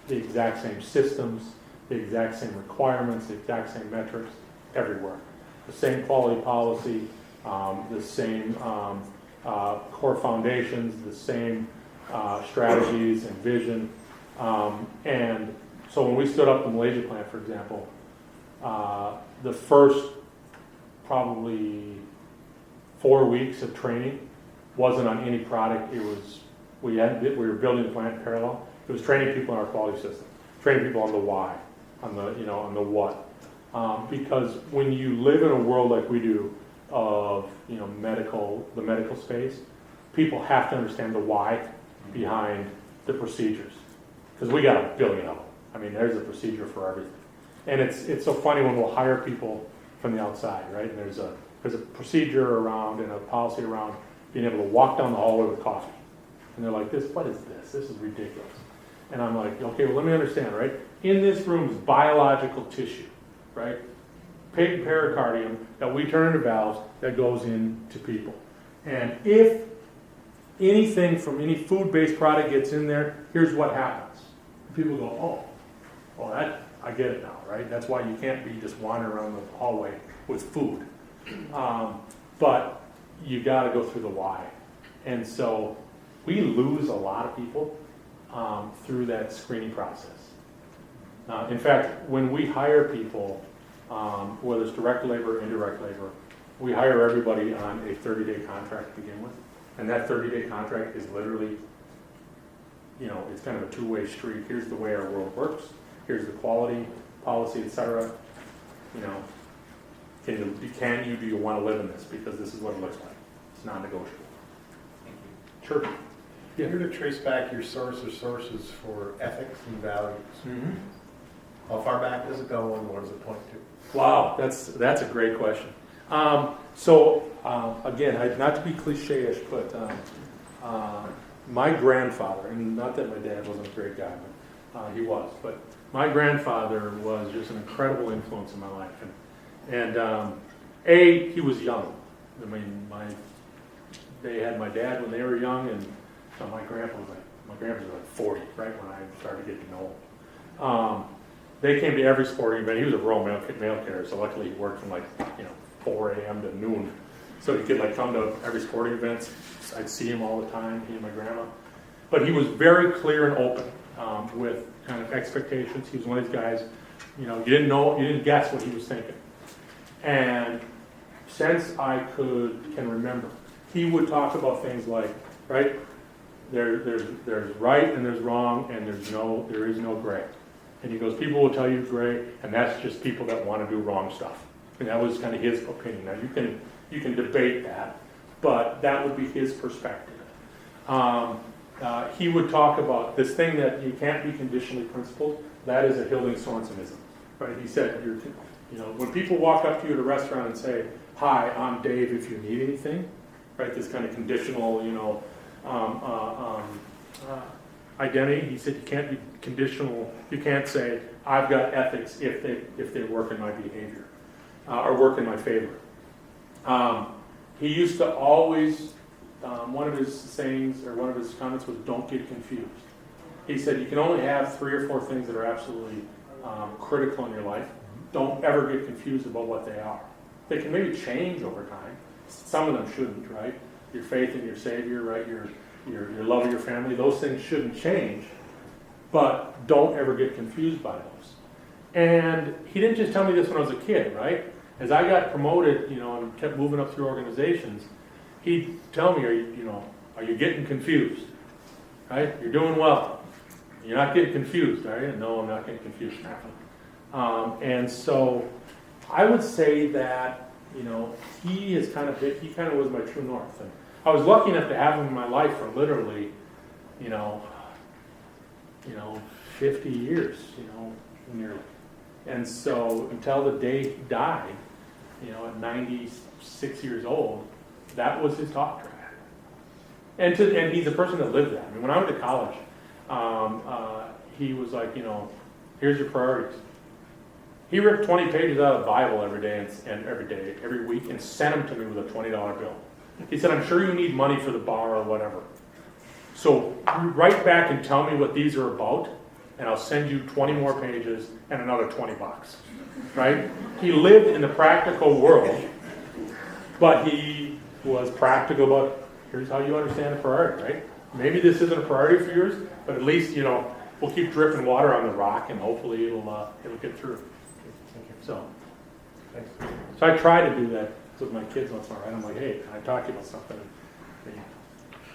the exact same systems, the exact same requirements, the exact same metrics everywhere. The same quality policy, the same core foundations, the same strategies and vision. And so when we stood up the Malaysia plant, for example, the first probably 4 weeks of training wasn't on any product. It was we were building the plant in parallel. It was training people in our quality system, training people on the why, on the on the what. Because when you live in a world like we do of the medical space, people have to understand the why behind the procedures. Because we got a billion of them. I mean, there's a procedure for everything. And it's so funny when we'll hire people from the outside, right? And there's a procedure around and a policy around being able to walk down the hallway with coffee. And they're like, what is this? This is ridiculous. And I'm like, okay, well, let me understand, right? In this room is biological tissue, right? Patent pericardium that we turn into valves that goes into people. And if anything from any food-based product gets in there, here's what happens. People go, oh, well, I get it now, right? That's why you can't be just wandering around the hallway with food. But you got to go through the why. And so we lose a lot of people through that screening process. In fact, when we hire people, whether it's direct labor or indirect labor, we hire everybody on a 30-day contract to begin with. And that 30-day contract is literally, it's kind of a two-way street. Here's the way our world works. Here's the quality, policy, etc. Do you want to live in this? Because this is what it looks like. It's non-negotiable. Thank you. Sure. Yeah. If you're to trace back your sources for ethics and values, Mm-hmm. how far back does it go and what does it point to? Wow, that's a great question. Again, not to be cliche-ish, but my grandfather, and not that my dad wasn't a great guy, but he was, but my grandfather was just an incredible influence in my life. And he was young. I mean, they had my dad when they were young, and so my grandpa was like 40, right, when I started getting to know him. They came to every sporting event. He was a rural mail carrier, so luckily he worked from 4 a.m. to noon. So he could come to every sporting event. I'd see him all the time, he and my grandma. But he was very clear and open with kind of expectations. He was one of these guys, you didn't guess what he was thinking. And since I can remember, he would talk about things like, right, there's right and there's wrong and there is no gray. And he goes, people will tell you gray, and that's just people that want to do wrong stuff. And that was kind of his opinion. Now you can debate that, but that would be his perspective. He would talk about this thing that you can't be conditionally principled. That is a Hilding Sorensonism, right? He said, when people walk up to you at a restaurant and say, "Hi, I'm Dave. If you need anything," right? This kind of conditional, identity. He said you can't be conditional. You can't say I've got ethics if they work in my behavior or work in my favor. He used to always, one of his sayings or one of his comments was, "Don't get confused." He said you can only have 3 or 4 things that are absolutely critical in your life. Don't ever get confused about what they are. They can maybe change over time. Some of them shouldn't, right? Your faith in your Savior, right? Your love of your family, those things shouldn't change. But don't ever get confused by those. And he didn't just tell me this when I was a kid, right? As I got promoted, and kept moving up through organizations, he'd tell me, are you getting confused? Right? You're doing well. You're not getting confused, are you? No, I'm not getting confused. And so I would say that, he kind of was my true north. And I was lucky enough to have him in my life for literally, 50 years, nearly. And so until the day he died, at 96 years old, that was his talk track. And he's a person that lived that. I mean, when I went to college, he was like, here's your priorities. He ripped 20 pages out of the Bible every day and every week, and sent them to me with a $20 bill. He said, I'm sure you need money for the bar or whatever. So write back and tell me what these are about, and I'll send you 20 more pages and another $20. Right? He lived in the practical world, but he was practical about, here's how you understand a priority, right? Maybe this isn't a priority for yours, but at least, we'll keep dripping water on the rock, and hopefully it'll get through. So I try to do that with my kids once in a while. I'm like, hey, can I talk to you about something? And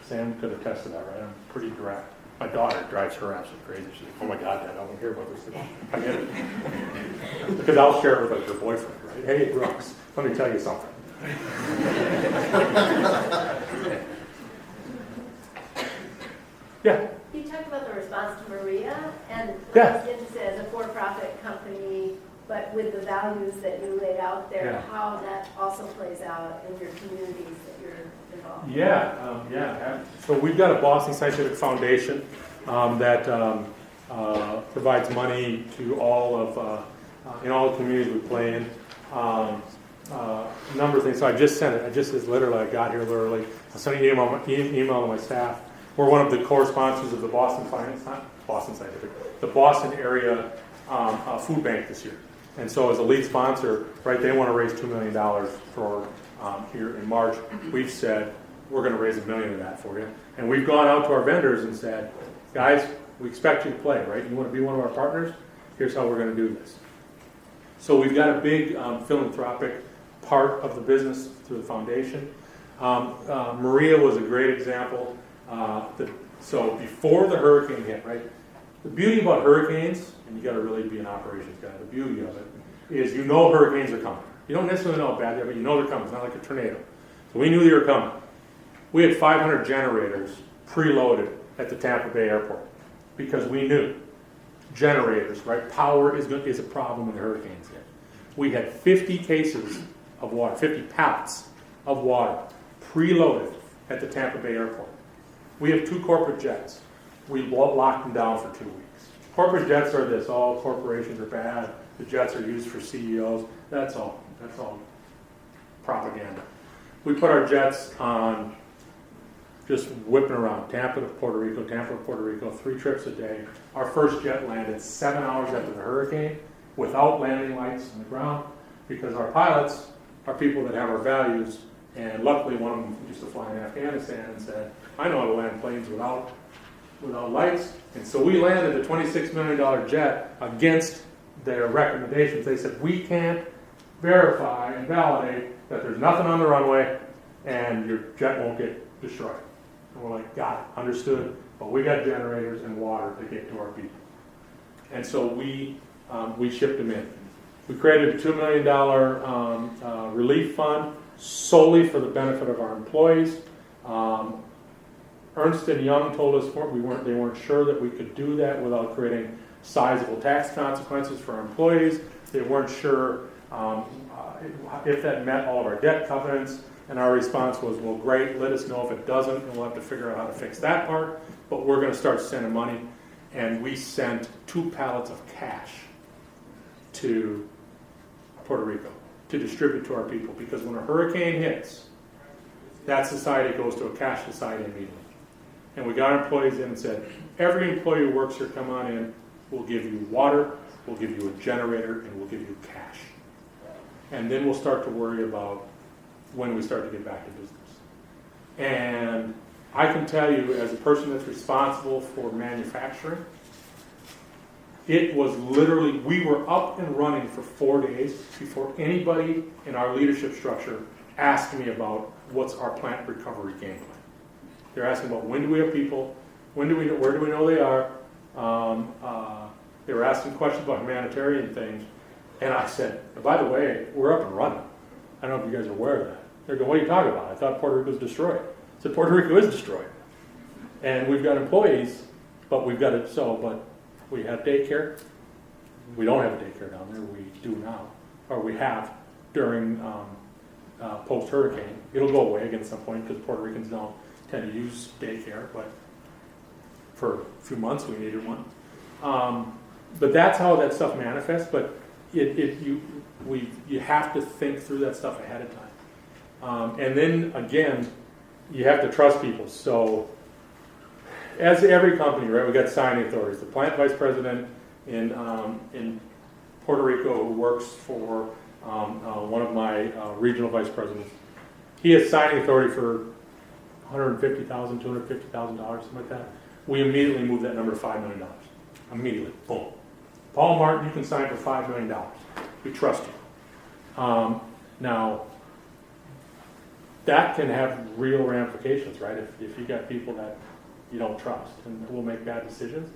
Sam could attest to that, right? I'm pretty direct. My daughter drives her absolutely crazy. She's like, oh my God, Dad, I want to hear about this. I get it. Because I'll share it with her boyfriend, right? Hey, Brooks, let me tell you something. Yeah. You talked about the response to Maria, and Yeah. I was interested as a for-profit company, but with the values that you laid out there, Yeah. how that also plays out in your communities that you're involved in. Yeah. So we've got a Boston Scientific Foundation that provides money to all of in all the communities we play in. A number of things. So I just sent it. Literally, I got here literally. I sent an email to my staff. We're one of the core sponsors of the Boston Scientific, the Boston area food bank this year. And so as a lead sponsor, right, they want to raise $2 million for here in March. We've said, we're going to raise $1 million of that for you. And we've gone out to our vendors and said, guys, we expect you to play, right? You want to be one of our partners? Here's how we're going to do this. So we've got a big philanthropic part of the business through the foundation. Maria was a great example. So before the hurricane hit, right? The beauty about hurricanes, and you got to really be an operations guy, the beauty of it is hurricanes are coming. You don't necessarily know how bad they are, but you know they're coming. It's not like a tornado. So we knew they were coming. We had 500 generators preloaded at the Tampa Bay airport because we knew generators, right? Power is a problem when the hurricanes hit. We had 50 cases of water, 50 pallets of water preloaded at the Tampa Bay airport. We have 2 corporate jets. We locked them down for 2 weeks. Corporate jets are this. All corporations are bad. The jets are used for CEOs. That's all propaganda. We put our jets on just whipping around. Tampa to Puerto Rico, 3 trips a day. Our first jet landed 7 hours after the hurricane without landing lights on the ground because our pilots are people that have our values. And luckily, one of them used to fly in Afghanistan and said, I know how to land planes without lights. And so we landed a $26 million jet against their recommendations. They said, we can't verify and validate that there's nothing on the runway and your jet won't get destroyed. And we're like, got it, understood. But we got generators and water to get to our people. And so we shipped them in. We created a $2 million relief fund solely for the benefit of our employees. Ernst & Young told us they weren't sure that we could do that without creating sizable tax consequences for our employees. They weren't sure if that met all of our debt covenants. And our response was, well, great, let us know if it doesn't, and we'll have to figure out how to fix that part, but we're gonna start sending money. And we sent 2 pallets of cash to Puerto Rico to distribute to our people, because when a hurricane hits, that society goes to a cash society immediately. And we got our employees in and said, every employee who works here, come on in, we'll give you water, we'll give you a generator, and we'll give you cash. And then we'll start to worry about when we start to get back to business. And I can tell you, as a person that's responsible for manufacturing, it was literally, we were up and running for 4 days before anybody in our leadership structure asked me about what's our plant recovery game plan. They're asking about when do we have people, where do we know they are. They were asking questions about humanitarian things. And I said, by the way, we're up and running. I don't know if you guys are aware of that. They're going, what are you talking about? I thought Puerto Rico was destroyed. I said, Puerto Rico is destroyed. And we've got employees, but we've got it but we have daycare. We don't have a daycare down there. We do now, or we have during post-hurricane. It'll go away again at some point because Puerto Ricans don't tend to use daycare, but for a few months we needed one. But that's how that stuff manifests, but you have to think through that stuff ahead of time. And then, again, you have to trust people. So, as every company, right, we got signing authorities. The plant vice president in Puerto Rico, who works for one of my regional vice presidents, he has signing authority for $150,000, $250,000, something like that. We immediately moved that number to $5 million. Immediately, boom. Paul Martin, you can sign for $5 million. We trust you. Now, that can have real ramifications, right? If you got people that you don't trust and will make bad decisions.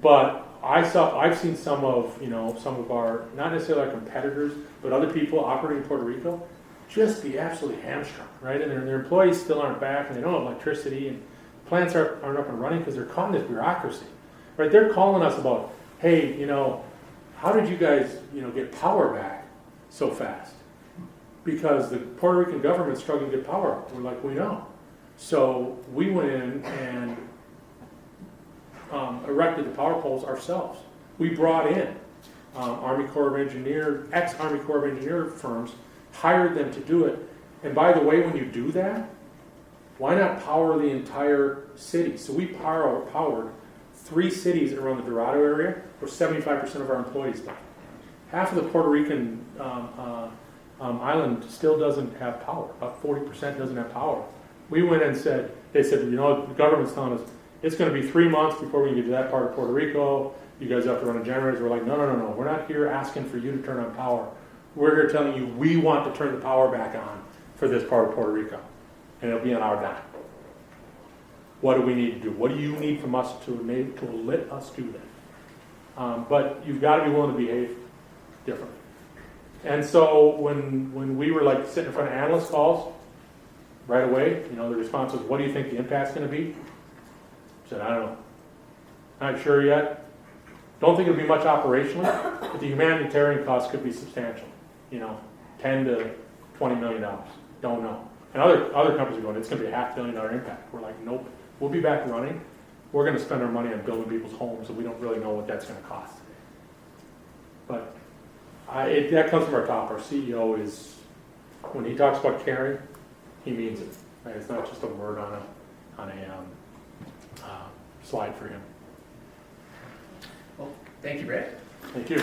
But I've seen some of our, not necessarily our competitors, but other people operating in Puerto Rico just be absolutely hamstrung, right? And their employees still aren't back, and they don't have electricity, and plants aren't up and running because they're caught in this bureaucracy, right? They're calling us about, hey, how did you guys, get power back so fast? Because the Puerto Rican government's struggling to get power up. We're like, we know. So we went in and erected the power poles ourselves. We brought in Army Corps of Engineers, ex-Army Corps of Engineer firms, hired them to do it. And by the way, when you do that, why not power the entire city? So we powered 3 cities around the Dorado area where 75% of our employees live. Half of the Puerto Rican island still doesn't have power. About 40% doesn't have power. We went and said, the government's telling us it's going to be 3 months before we can get to that part of Puerto Rico. You guys have to run a generator. We're like, no. We're not here asking for you to turn on power. We're here telling you we want to turn the power back on for this part of Puerto Rico. And it'll be on our dime. What do we need to do? What do you need from us to let us do that? But you've got to be willing to behave differently. And so when we were like sitting in front of analyst calls, right away, the response was, what do you think the impact's going to be? I said, I don't know. Not sure yet. Don't think it'll be much operationally, but the humanitarian cost could be substantial. $10 to $20 million. Don't know. And other companies are going, it's going to be a $500 million impact. We're like, nope. We'll be back running. We're going to spend our money on building people's homes, so we don't really know what that's going to cost. But that comes from our top. Our CEO is, when he talks about caring, he means it. Right? It's not just a word on a slide for him. Well, thank you, Brad. Thank you.